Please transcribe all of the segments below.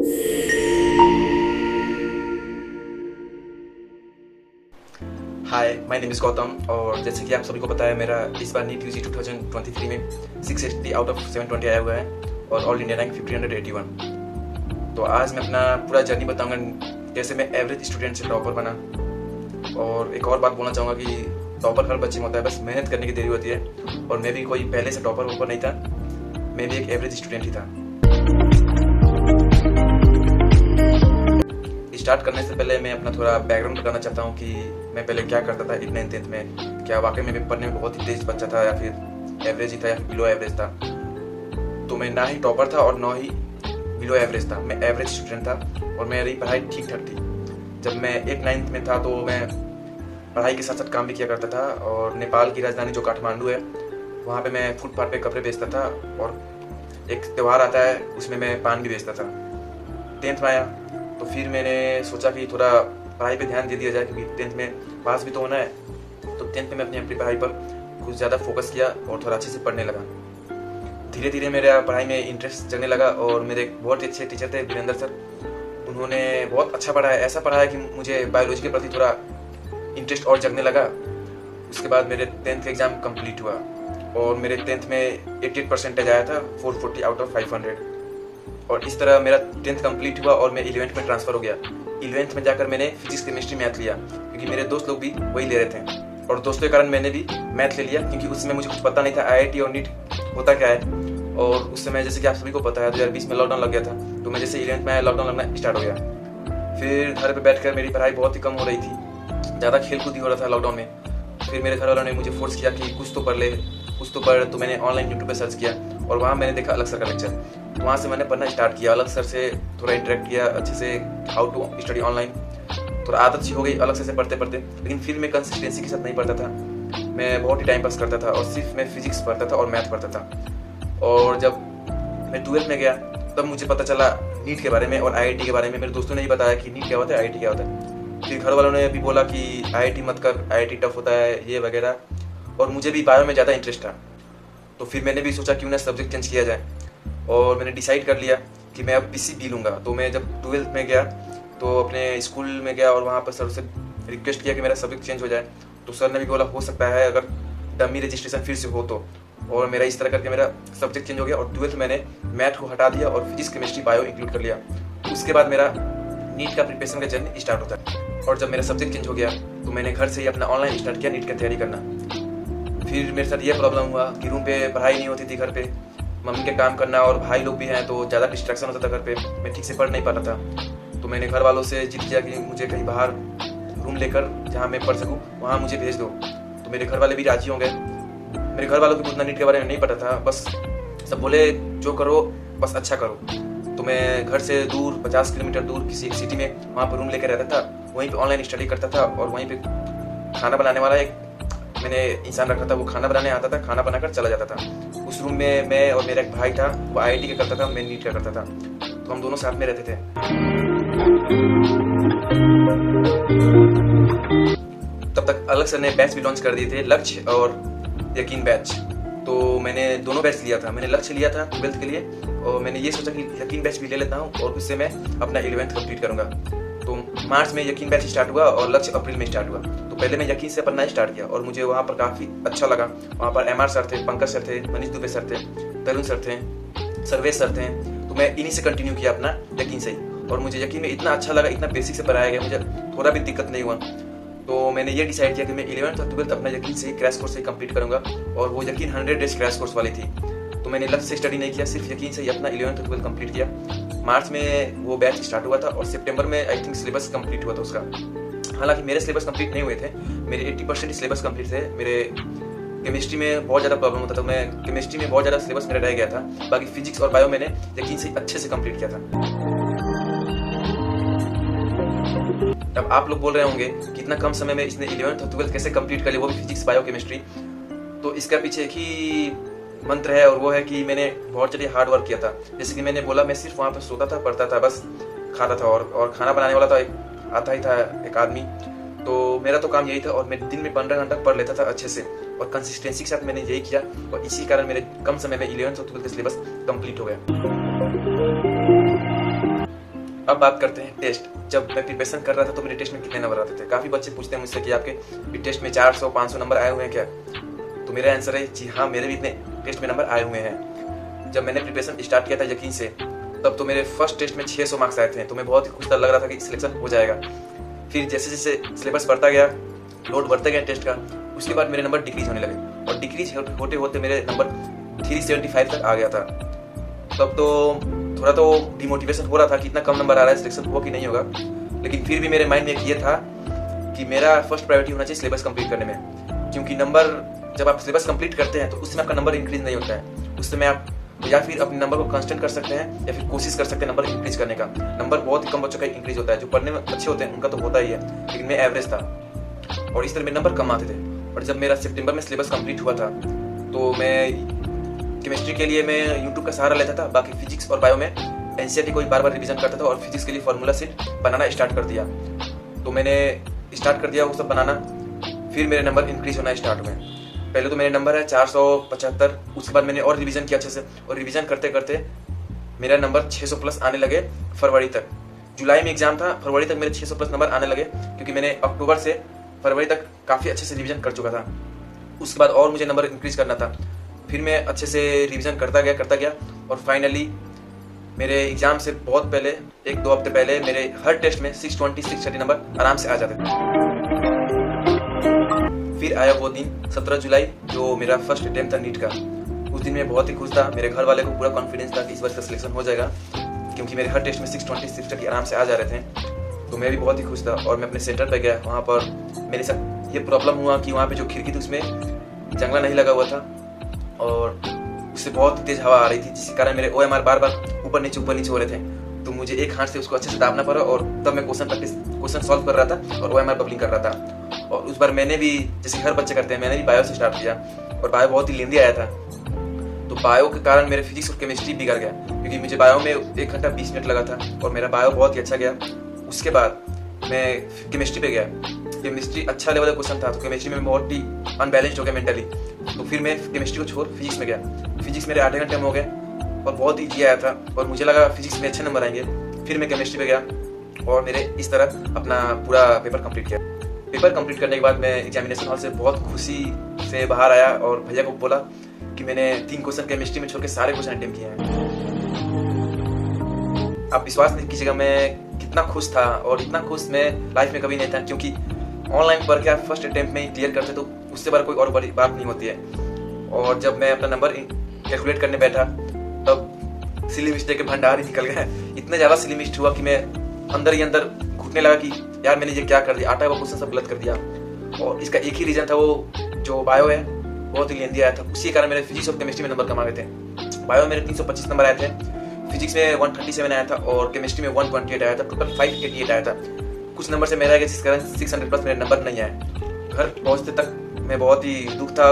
Hi, my name is Gautam और जैसे कि आप सभी को पता है मेरा इस बार नीट यूजी 2023 में 680 आउट ऑफ 720 आया हुआ है और ऑल इंडिया रैंक 1581। तो आज मैं अपना पूरा जर्नी बताऊंगा कैसे मैं एवरेज स्टूडेंट से टॉपर बना। और एक और बात बोलना चाहूँगा कि टॉपर हर बच्चे में होता है, बस मेहनत करने की देरी होती है। और मैं भी कोई पहले से टॉपर नहीं था, मैं भी एक एवरेज स्टूडेंट ही था। स्टार्ट करने से पहले मैं अपना थोड़ा बैकग्राउंड बताना चाहता हूँ कि मैं पहले क्या करता था 8th 9th 10th में। क्या वाकई में पढ़ने में बहुत ही तेज बच्चा था या फिर एवरेज ही था या फिर बिलो एवरेज था। तो मैं ना ही टॉपर था और ना ही बिलो एवरेज था, मैं एवरेज स्टूडेंट था और मेरी पढ़ाई ठीक ठाक थी। जब मैं 8th 9th में था तो मैं पढ़ाई के साथ साथ काम भी किया करता था और नेपाल की राजधानी जो काठमांडू है वहाँ पे मैं फुटपाथ पे कपड़े बेचता था और एक त्यौहार आता है उसमें मैं पान भी बेचता था। 10th में आया तो फिर मैंने सोचा कि थोड़ा पढ़ाई पे ध्यान दे दिया जाए क्योंकि 10th में पास भी तो होना है। तो 10th में मैं अपनी पढ़ाई पर कुछ ज़्यादा फोकस किया और थोड़ा अच्छे से पढ़ने लगा। धीरे धीरे मेरा पढ़ाई में इंटरेस्ट जगने लगा और मेरे बहुत अच्छे टीचर थे वीरेंद्र सर, उन्होंने बहुत अच्छा पढ़ाया, ऐसा पढ़ाया कि मुझे बायोलॉजी के प्रति थोड़ा इंटरेस्ट और जगने लगा। उसके बाद मेरे 10th का एग्ज़ाम कंप्लीट हुआ और मेरे 10th में 88% आया था, 440 आउट ऑफ 500। और इस तरह मेरा 10th कंप्लीट हुआ और मैं 11th में ट्रांसफ़र हो गया। 11th में जाकर मैंने फिजिक्स केमिस्ट्री मैथ लिया क्योंकि मेरे दोस्त लोग भी वही ले रहे थे और दोस्तों के कारण मैंने भी मैथ ले लिया क्योंकि उसमें मुझे कुछ पता नहीं था IIT और नीट होता क्या है। और उस समय जैसे कि आप सभी को पता है 2020 में लॉकडाउन लग गया था, तो मैं जैसे 11th में आया लॉकडाउन लगना स्टार्ट हो गया। फिर घर पर बैठ कर मेरी पढ़ाई बहुत ही कम हो रही थी, ज़्यादा खेल कूद ही हो रहा था लॉकडाउन में। फिर मेरे घर वालों ने मुझे फोर्स किया कि कुछ तो पढ़ ले, कुछ तो पढ़। तो मैंने ऑनलाइन यूट्यूब पे सर्च किया और वहाँ मैंने देखा अलग सर का लेक्चर। वहाँ से मैंने पढ़ना स्टार्ट किया, अलग सर से थोड़ा इंटरेक्ट किया अच्छे से, हाउ टू स्टडी ऑनलाइन। थोड़ा आदत सी हो गई अलग से पढ़ते पढ़ते, लेकिन फिर मैं कंसिस्टेंसी के साथ नहीं पढ़ता था। मैं बहुत ही टाइम पास करता था और सिर्फ मैं फिजिक्स पढ़ता था और मैथ पढ़ता था। और जब मैं 12th में गया तब मुझे पता चला नीट के बारे में और IIT के बारे में। मेरे दोस्तों ने ही बताया कि नीट क्या होता है, IIT क्या होता है। फिर घर वालों ने भी बोला कि IIT मत कर, IIT टफ होता है ये वगैरह। और मुझे भी बायो में ज़्यादा इंटरेस्ट था, तो फिर मैंने भी सोचा क्यों ना सब्जेक्ट चेंज किया जाए और मैंने डिसाइड कर लिया कि मैं अब PCB लूँगा। तो मैं जब 12th में गया तो अपने स्कूल में गया और वहाँ पर सर से रिक्वेस्ट किया कि मेरा सब्जेक्ट चेंज हो जाए। तो सर ने भी बोला हो सकता है अगर डमी रजिस्ट्रेशन फिर से हो तो। और मेरा इस तरह करके मेरा सब्जेक्ट चेंज हो गया और 12th मैंने मैथ को हटा दिया और फिजिक्स केमिस्ट्री बायो इंक्लूड कर लिया। उसके बाद मेरा नीट का प्रिपरेशन का जर्नी स्टार्ट होता है। और जब मेरा सब्जेक्ट चेंज हो गया तो मैंने घर से ही अपना ऑनलाइन स्टार्ट किया नीट की तैयारी करना। फिर मेरे साथ ये प्रॉब्लम हुआ कि रूम पे पढ़ाई नहीं होती थी, घर पे मम्मी के काम करना और भाई लोग भी हैं तो ज़्यादा डिस्ट्रैक्शन होता था घर पे, मैं ठीक से पढ़ नहीं पाता था। तो मैंने घर वालों से जिद किया कि मुझे कहीं बाहर रूम लेकर जहाँ मैं पढ़ सकूँ वहाँ मुझे भेज दो। तो मेरे घर वाले भी राजी हो गए। मेरे घर वालों को उतना नीट के बारे में नहीं पता था, बस सब बोले जो करो बस अच्छा करो। तो मैं घर से दूर 50 किलोमीटर दूर किसी एक सिटी में वहाँ पर रूम लेकर रहता था, वहीं पे ऑनलाइन स्टडी करता था। और वहीं पे खाना बनाने वाला एक मैंने इंसान रखा था, वो खाना बनाने आता था, खाना बनाकर चला जाता था। उस रूम में मैं और मेरा एक भाई था, वो IIT का करता था, मैं नीट का करता था। तो हम दोनों साथ में रहते थे। तब तक अलग सर ने बैच भी लॉन्च कर दिए थे, लक्ष्य और यकीन बैच। तो मैंने दोनों बैच लिया था। मैंने लक्ष्य लिया था 12th के लिए और मैंने ये सोचा कि यकीन बैच भी ले लेता हूँ और उससे मैं अपना 11th कंप्लीट करूँगा। तो मार्च में यकीन बैच स्टार्ट हुआ और लक्ष्य अप्रैल में स्टार्ट हुआ। तो पहले मैं यकीन से पढ़ना स्टार्ट किया और मुझे वहाँ पर काफ़ी अच्छा लगा। वहाँ पर MR सर थे, पंकज सर थे, मनीष दुबे सर थे, तरुण सर थे, सर्वेश सर थे। तो मैं इन्हीं से कंटिन्यू किया अपना यकीन से ही। और मुझे यकीन में इतना अच्छा लगा, इतना बेसिक से पढ़ाया गया, मुझे थोड़ा भी दिक्कत नहीं हुआ। तो मैंने ये डिसाइड किया कि मैं 11th और 12th अपना यकीन से ही क्रैश कोर्स से कंप्लीट करूँगा। और वो यकीन 100 डेज क्रैश कोर्स वाली थी। तो मैंने लक्ष्य से स्टडी नहीं किया, सिर्फ यकीन से ही अपना 11th और 12th कंप्लीट किया। मार्च में वो बैच स्टार्ट हुआ था और सितंबर में आई थिंक सिलेबस कंप्लीट हुआ था उसका। हालांकि मेरे सिलेबस कंप्लीट नहीं हुए थे, मेरे 80% सिलेबस कंप्लीट थे। मेरे केमिस्ट्री में बहुत ज़्यादा प्रॉब्लम होता था, मैं केमिस्ट्री में बहुत ज़्यादा सिलेबस मेरा रह गया था। बाकी फिजिक्स और बायो मैंने यकीन से अच्छे से कंप्लीट किया था। अब आप लोग बोल रहे होंगे कि इतना कम समय में इसने 11th और 12th कैसे कंप्लीट कर लिया, वो भी फिजिक्स बायो केमिस्ट्री। तो इसका पीछे एक ही मंत्र है और वो है कि मैंने बहुत ज़्यादा हार्ड वर्क किया था। जैसे कि मैंने बोला, मैं सिर्फ वहाँ पर सोता था, पढ़ता था, बस खाता था और खाना बनाने वाला था एक आता ही था एक आदमी। तो मेरा तो काम यही था और मैं दिन में 15 घंटा पढ़ लेता था अच्छे से और कंसिस्टेंसी के साथ मैंने यही किया और इसी कारण मेरे कम समय में 11th और 12th का सिलेबस कंप्लीट हो गया। अब बात करते हैं टेस्ट। जब मैं प्रिपरेशन कर रहा था तो मेरे टेस्ट में कितने नंबर आते थे। काफ़ी बच्चे पूछते हैं मुझसे कि आपके भी टेस्ट में 400-500 नंबर आए हुए हैं क्या। तो मेरा आंसर है जी हाँ, मेरे भी इतने टेस्ट में नंबर आए हुए हैं। जब मैंने प्रिपरेशन स्टार्ट किया था यकीन से, तब तो मेरे फर्स्ट टेस्ट में 600 मार्क्स आए थे। तो मैं बहुत ही खुश था, लग रहा था कि सिलेक्शन हो जाएगा। फिर जैसे जैसे सिलेबस बढ़ता गया, लोड बढ़ता गया टेस्ट का, उसके बाद मेरे नंबर डिक्रीज होने लगे और डिक्रीज होते होते मेरे नंबर 375 तक आ गया था। तब तो थोड़ा तो डिमोटिवेशन हो रहा था कि इतना कम नंबर आ रहा है, सिलेक्शन हुआ कि नहीं होगा। लेकिन फिर भी मेरे माइंड में एक ये था कि मेरा फर्स्ट प्रायोरिटी होना चाहिए सिलेबस कंप्लीट करने में। क्योंकि नंबर जब आप सिलेबस कंप्लीट करते हैं तो उस समय आपका नंबर इंक्रीज नहीं होता है। उस समय आप या फिर अपने नंबर को कांस्टेंट कर सकते हैं या फिर कोशिश कर सकते हैं नंबर इंक्रीज करने का। नंबर बहुत ही कम बच्चों का इंक्रीज होता है, जो पढ़ने में अच्छे होते हैं उनका तो होता ही है, लेकिन मैं एवरेज था और इस तरह मेरे नंबर कम आते थे। और जब मेरा सितंबर में सिलेबस कंप्लीट हुआ था तो मैं केमिस्ट्री के लिए मैं यूट्यूब का सहारा लेता था। बाकी फिजिक्स और बायो में एनसीईआरटी को बार बार रिवीजन करता था और फिजिक्स के लिए फार्मूला सेट बनाना स्टार्ट कर दिया। तो मैंने स्टार्ट कर दिया वो सब बनाना। फिर मेरे नंबर इंक्रीज होना स्टार्ट हुए। पहले तो मेरे नंबर है 475, उसके बाद मैंने और रिवीजन किया अच्छे से, और रिवीजन करते करते मेरा नंबर 600 प्लस आने लगे फरवरी तक। जुलाई में एग्जाम था, फरवरी तक मेरे 600 प्लस नंबर आने लगे, क्योंकि मैंने अक्टूबर से फरवरी तक काफ़ी अच्छे से रिवीजन कर चुका था। उसके बाद और मुझे नंबर इंक्रीज करना था। फिर मैं अच्छे से रिवीजन करता गया और फाइनली मेरे एग्जाम से बहुत पहले 1-2 हफ्ते पहले मेरे हर टेस्ट में 620-630 नंबर आराम से आ जाते थे। फिर आया वो दिन 17 जुलाई, जो मेरा फर्स्ट अटेम्प्ट था नीट का। उस दिन मैं बहुत ही खुश था। मेरे घर वाले को पूरा कॉन्फिडेंस था कि इस बार का सिलेक्शन हो जाएगा, क्योंकि मेरे हर टेस्ट में 620-630 आराम से आ जा रहे थे। तो मैं भी बहुत ही खुश था और मैं अपने सेंटर पर गया। वहाँ पर मेरे साथ ये प्रॉब्लम हुआ कि वहाँ पे जो खिड़की थी उसमें जंगला नहीं लगा हुआ था और उससे बहुत तेज हवा आ रही थी, जिसके कारण मेरे OMR बार बार ऊपर नीचे हो रहे थे। तो मुझे एक हाथ से उसको अच्छे से दाबना पड़ा और तब मैं क्वेश्चन सॉल्व कर रहा था और OMR बबलिंग कर रहा था। और उस बार मैंने भी, जैसे हर बच्चे करते हैं, मैंने भी बायो से स्टार्ट किया और बायो बहुत ही लेंदी आया था। तो बायो के कारण मेरे फिजिक्स और केमिस्ट्री बिगड़ गया, क्योंकि मुझे बायो में 1 घंटा 20 मिनट लगा था और मेरा बायो बहुत ही अच्छा गया। उसके बाद मैं केमिस्ट्री पे गया। केमिस्ट्री अच्छा लेवल का क्वेश्चन था, तो केमिस्ट्री में बहुत ही अनबैलेंस्ड हो गया मेंटली। तो फिर मैं केमिस्ट्री को छोड़ फिजिक्स में गया। फिजिक्स मेरे आधे घंटे में हो गए और बहुत ईजी आया था और मुझे लगा फिजिक्स में अच्छे नंबर आएंगे। फिर मैं केमिस्ट्री पे गया और मैंने इस तरह अपना पूरा पेपर कंप्लीट किया। पेपर कंप्लीट करने के बाद मैं एग्जामिनेशन हॉल से बहुत खुशी से बाहर आया और भैया को बोला कि मैंने 3 क्वेश्चन केमिस्ट्री में छोड़ के सारे क्वेश्चन अटेम्प्ट किए हैं। आप विश्वास नहीं कीजिएगा मैं कितना खुश था, और इतना खुश मैं लाइफ में कभी नहीं था, क्योंकि ऑनलाइन पढ़ के आप फर्स्ट अटेम्प्ट में ही क्लियर करते तो उससे बड़ा कोई और बड़ी बात नहीं होती है। और जब मैं अपना नंबर कैलकुलेट करने बैठा तब सिली मिस्टेक के भंडार ही निकल गया। इतना ज़्यादा सिली मिस्टेक हुआ कि मैं अंदर ही अंदर घुटने लगा कि यार मैंने ये क्या कर दिया, आटा हुआ क्वेश्चन सब गलत कर दिया। और इसका एक ही रीज़न था, वो जो बायो है बहुत ही लेंदी आया था, उसी कारण मेरे फिजिक्स और केमिस्ट्री में नंबर कम आ गए थे। बायो में मेरे 325 नंबर आए थे, फिजिक्स में 137 आया था और केमिस्ट्री में 128 आया था। टोटल 588 आया था। कुछ नंबर से मेरा गया, जिस कारण 600 प्लस मेरे नंबर नहीं आए। घर पहुंचते तक मैं बहुत ही दुख था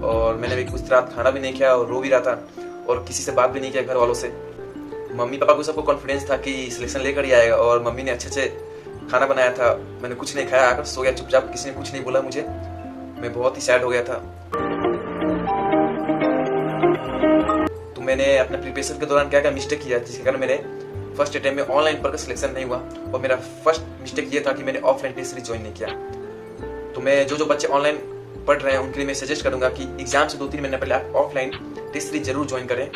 और मैंने भी कुछ रात खाना भी नहीं खाया और रो भी रहा था और किसी से बात भी नहीं किया घर वालों से। मम्मी पापा को सबको कॉन्फिडेंस था कि सिलेक्शन लेकर ही आएगा और मम्मी ने अच्छे से खाना बनाया था। मैंने कुछ नहीं खाया, आकर सो गया चुपचाप, किसी ने कुछ नहीं बोला मुझे। मैं बहुत ही सैड हो गया था। तो मैंने अपने प्रिपरेशन के दौरान क्या क्या मिस्टेक किया, जिसके कारण मेरे फर्स्ट अटेम्प्ट में ऑनलाइन पढ़कर सिलेक्शन नहीं हुआ। और मेरा फर्स्ट मिस्टेक ये था कि मैंने ऑफलाइन टेस्ट सीरीज ज्वाइन नहीं किया। तो मैं जो बच्चे ऑनलाइन पढ़ रहे हैं उनके लिए मैं सजेस्ट करूंगा कि एग्जाम से 2-3 महीने पहले आप ऑफलाइन टेस्ट सीरीज जरूर ज्वाइन करें,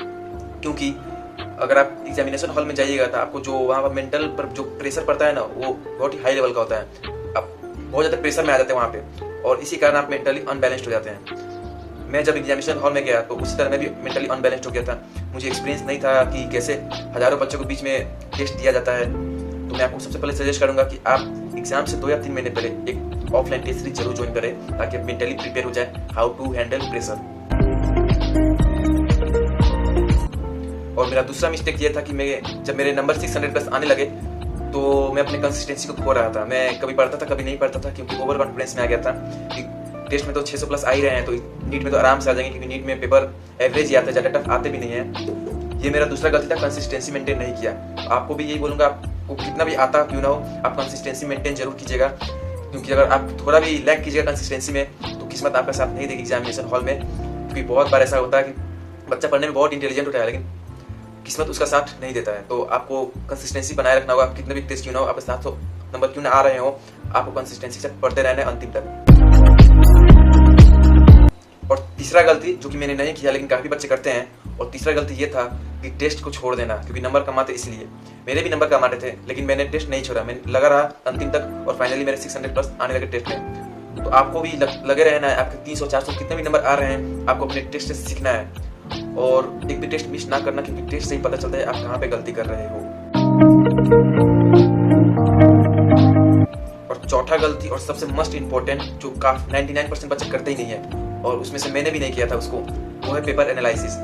क्योंकि अगर आप एग्जामिनेशन हॉल में जाइएगा तो आपको जो वहाँ पर मेंटल पर जो प्रेशर पड़ता है ना, वो बहुत ही हाई लेवल का होता है। आप बहुत ज़्यादा प्रेशर में आ जाते हैं वहाँ पे और इसी कारण आप मेंटली अनबैलेंस्ड हो जाते हैं। मैं जब एग्जामिनेशन हॉल में गया तो उसी तरह मैं भी मेंटली अनबैलेंस्ड हो गया था। मुझे एक्सपीरियंस नहीं था कि कैसे हज़ारों बच्चों के बीच में टेस्ट दिया जाता है। तो मैं आपको सबसे पहले सजेस्ट करूंगा कि आप एग्जाम से 2 या 3 महीने पहले एक ऑफलाइन टेस्ट सीरीज जरूर ज्वाइन करें, ताकि आप मेंटली प्रिपेयर हो जाए हाउ टू हैंडल प्रेशर। और मेरा दूसरा मिस्टेक ये था कि मैं जब मेरे नंबर 600 प्लस आने लगे तो मैं अपने कंसिस्टेंसी को खो रहा था। मैं कभी पढ़ता था कभी नहीं पढ़ता था, क्योंकि ओवर कॉन्फिडेंस में आ गया था कि टेस्ट में तो 600 प्लस आ ही रहे हैं तो नीट में तो आराम से आ जाएंगे, क्योंकि नीट में पेपर एवरेज ही आता है, ज़्यादा टफ आते भी नहीं है। ये मेरा दूसरा गलती था, कंसिस्टेंसी मेंटेन नहीं किया। आपको भी यही बोलूँगा, आपको कितना भी आता क्यों ना हो, आप कंसिस्टेंसी मेंटेन जरूर कीजिएगा, क्योंकि अगर आप थोड़ा भी लैग कीजिएगा कंसिस्टेंसी में तो किस्मत आपका साथ नहीं देगी एग्जामिनेशन हॉल में। क्योंकि बहुत बार ऐसा होता है कि बच्चा पढ़ने में बहुत इंटेलिजेंट होता है, लेकिन किस्मत उसका साथ नहीं देता है। तो आपको कंसिस्टेंसी बनाए रखना होगा, कितने भी टेस्ट क्यों ना हो, आप 700 नंबर क्यों ना आ रहे हो, आपको कंसिस्टेंसी से पढ़ते रहना है अंतिम तक। और तीसरा गलती जो कि मैंने नहीं किया लेकिन काफ़ी बच्चे करते हैं, और तीसरा गलती ये था कि टेस्ट को छोड़ देना, क्योंकि नंबर कमाते इसलिए। मेरे भी नंबर कमाते थे लेकिन मैंने टेस्ट नहीं छोड़ा, मैं लगा रहा अंतिम तक और फाइनली मेरे 600 प्लस आने लगे टेस्ट में। तो आपको भी लगे रहना है, आपके 300 400 कितने भी नंबर आ रहे हैं, आपको अपने टेस्ट से सीखना है और एक भी टेस्ट मिस ना करना, क्योंकि टेस्ट से ही पता चलता है आप कहाँ पे गलती कर रहे हो। और चौथा गलती और सबसे मोस्ट इम्पोर्टेंट, जो काफी 99% बच्चे करते ही नहीं है और उसमें से मैंने भी नहीं किया था उसको, वो है पेपर एनालिसिस।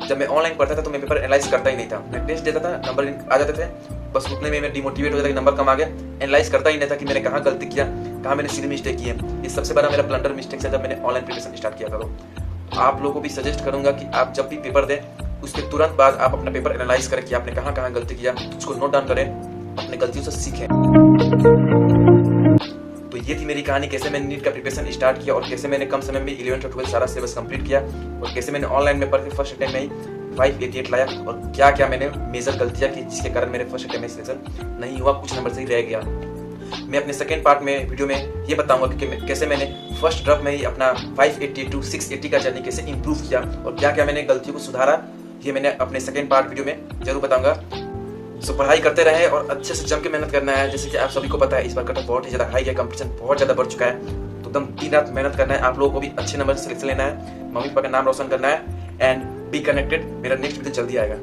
जब मैं ऑनलाइन पढ़ता था तो मैं पेपर एनालाइज करता ही नहीं था, मैं टेस्ट देता था, नंबर आ जाते थे, बस उतने में मैं डिमोटिवेट हो जाता कि नंबर कम आ गया। एनालाइज करता ही नहीं था कि मैंने कहाँ गलती किया, कहाँ मैंने सिली मिस्टेक की है। ये सबसे बड़ा मेरा ब्लंडर मिस्टेक है जब मैंने ऑनलाइन प्रिपरेशन स्टार्ट किया था। तो आप लोगों को भी सजेस्ट करूंगा कि आप जब भी पेपर दें उसके तुरंत बाद आप अपना पेपर एनालाइज करें कि आपने कहाँ कहाँ गलती किया, उसको नोट डाउन करें, अपने गलतियों से सीखें। तो ये थी मेरी कहानी, कैसे मैंने नीट का प्रिपरेशन स्टार्ट किया और कैसे मैंने कम समय में 11th और 12th सारा सिलेबस कंप्लीट किया और कैसे मैंने ऑनलाइन में पढ़ के फर्स्ट अटेम्प्ट में ही 588 लाया और क्या क्या मैंने मेजर गलतियां की जिसके कारण मेरे फर्स्ट अटेम्प्ट में सिलेक्शन नहीं हुआ, कुछ नंबर से ही रह गया। मैं अपने सेकंड पार्ट में वीडियो में ये बताऊंगा कि कैसे मैंने फर्स्ट ड्रॉप में ही अपना 580 टू 680 का जर्नी कैसे इंप्रूव किया और क्या क्या मैंने गलतियों को सुधारा, ये मैंने अपने सेकंड पार्ट वीडियो में जरूर बताऊंगा। सो पढ़ाई करते रहे और अच्छे से जम के मेहनत करना है। जैसे कि आप सभी को पता है इस बार कट ऑफ बहुत ही ज़्यादा हाई है, कंपटीशन बहुत ज़्यादा बढ़ चुका है, तो एकदम दिन रात मेहनत करना है। आप लोगों को भी अच्छे नंबर से सिलेक्शन लेना है, मम्मी पापा का नाम रोशन करना है एंड बी कनेक्टेड। मेरा नेक्स्ट वीडियो जल्दी आएगा।